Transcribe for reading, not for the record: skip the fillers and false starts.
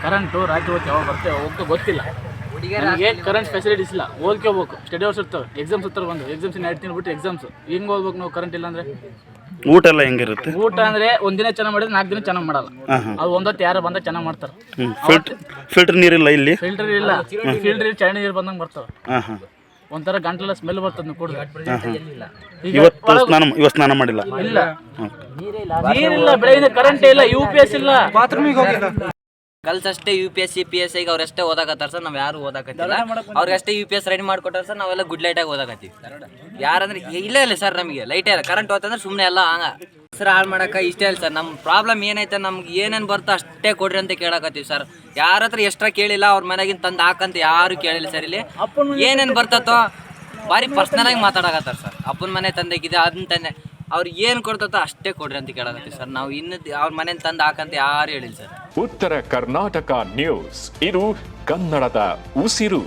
Current ರಾತ್ರಿ ಹೊತ್ತು ಯಾವಾಗ ಬರ್ತೇವೆ ಹೋಗ್ತಾ ಗೊತ್ತಿಲ್ಲ. ನಮಗೆ ಕರೆಂಟ್ ಫೆಸಿಲಿಟೀಸ್ ಇಲ್ಲ, ಓದ್ಕೋಬೇಕು. ಸ್ಟಡಿ ಅವರ್ಸ್ ಇರ್ತವೆ, ಎಕ್ಸಾಮ್ಸ್ ಇರ್ತಾರೆ, ಬಂದು ಎಕ್ಸಾಮ್ಸ್ 2 ತಿಂಗಳು ಬಿಟ್ಟು ಎಕ್ಸಾಮ್ಸ್. ಹಿಂಗೆ ಓದ್ಬೇಕು ನಾವು ಕರೆಂಟ್ ಇಲ್ಲ ಅಂದರೆ. ಊಟ ಎಲ್ಲ ಹೆಂಗಿರುತ್ತೆ? ಊಟ ಅಂದರೆ ಒಂದಿನ ಚೆನ್ನಾಗಿ ಮಾಡಿದ್ರೆ 4 ದಿನ ಚೆನ್ನಾಗಿ ಮಾಡಲ್ಲ. ಅದು ಒಂದೊತ್ತು ಯಾರು ಬಂದಾಗ ಚೆನ್ನಾಗಿ ಮಾಡ್ತಾರೆ. ಫಿಲ್ಟರ್ ನೀರಿಲ್ಲ ಇಲ್ಲಿ? ಫಿಲ್ಟರ್ ಇಲ್ಲ, ಫಿಲ್ಟರ್ ಚರಂಡಿ ನೀರು ಬಂದಂಗೆ ಬರ್ತವೆ. ಒಂಥರ ಗಂಟಲೆಲ್ಲ ಸ್ಮೆಲ್ ಬರ್ತದೆ ನೀವು ಕುಡಿದ್ರೆ. ಇವತ್ತು ಸ್ನಾನ ಮಾಡಿಲ್ಲ? ಇಲ್ಲ, ನೀರಿಲ್ಲ, ಬೆಳಗಿನ ಕರೆಂಟ್ ಇಲ್ಲ, UPS ಇಲ್ಲ, ಬಾತ್ರೂಮಿಗೆ ಹೋಗಿಲ್ಲ. ಗರ್ಲ್ಸ್ ಅಷ್ಟೇ UPS CPS ಈಗ ಅವ್ರಷ್ಟೇ ಓದಾಕತ್ತಾರ ಸರ್. ನಾವು ಯಾರು ಓದಾಕತ್ತಿಲ್ಲ. ಅವ್ರಿಗಷ್ಟೇ UPS ರೆಡಿ ಮಾಡ್ಕೊಟ್ಟಾರ ಸರ್. ನಾವೆಲ್ಲ ಗುಡ್ ಲೈಟಾಗಿ ಓದಾಕತ್ತೀವಿ. ಯಾರಂದ್ರೆ ಇಲ್ಲ ಸರ್, ನಮಗೆ ಲೈಟೇ ಇಲ್ಲ. ಕರೆಂಟ್ ಹೋತಂದ್ರೆ ಸುಮ್ಮನೆ ಎಲ್ಲ ಹಂಗ ಸರ್ ಹಾಳು ಮಾಡಕ್ಕೆ ಇಷ್ಟೇ ಇಲ್ಲ ಸರ್. ನಮ್ಮ ಪ್ರಾಬ್ಲಮ್ ಏನೈತೆ, ನಮ್ಗೆ ಏನೇನು ಬರ್ತೋ ಅಷ್ಟೇ ಕೊಡ್ರಿ ಅಂತ ಕೇಳಕತ್ತೀವಿ ಸರ್. ಯಾರ ಹತ್ರ ಎಕ್ಸ್ಟ್ರಾ ಕೇಳಿಲ್ಲ, ಅವ್ರ ಮನೆಗಿಂತ ತಂದು ಹಾಕಂತ ಯಾರು ಕೇಳಿಲ್ಲ ಸರ್. ಇಲ್ಲಿ ಏನೇನು ಬರ್ತತೋ ಭಾರಿ ಪರ್ಸ್ನಲಾಗಿ ಮಾತಾಡಕತ್ತಾರ ಸರ್. ಅಪ್ಪನ ಮನೆ ತಂದೆಗಿದೆ, ಅದನ್ನ ತಂದೆ ಅವ್ರಿಗೆ ಏನು ಕೊಡ್ತೋ ಅಷ್ಟೇ ಕೊಡ್ರಿ ಅಂತ ಕೇಳಕತ್ತೀವಿ ಸರ್. ನಾವು ಇನ್ನು ಅವ್ರ ಮನೇಲಿ ತಂದು ಹಾಕಂತ ಯಾರು ಹೇಳಿಲ್ಲ ಸರ್. ಉತ್ತರ ಕರ್ನಾಟಕ ನ್ಯೂಸ್, ಇದು ಕನ್ನಡದ ಉಸಿರು.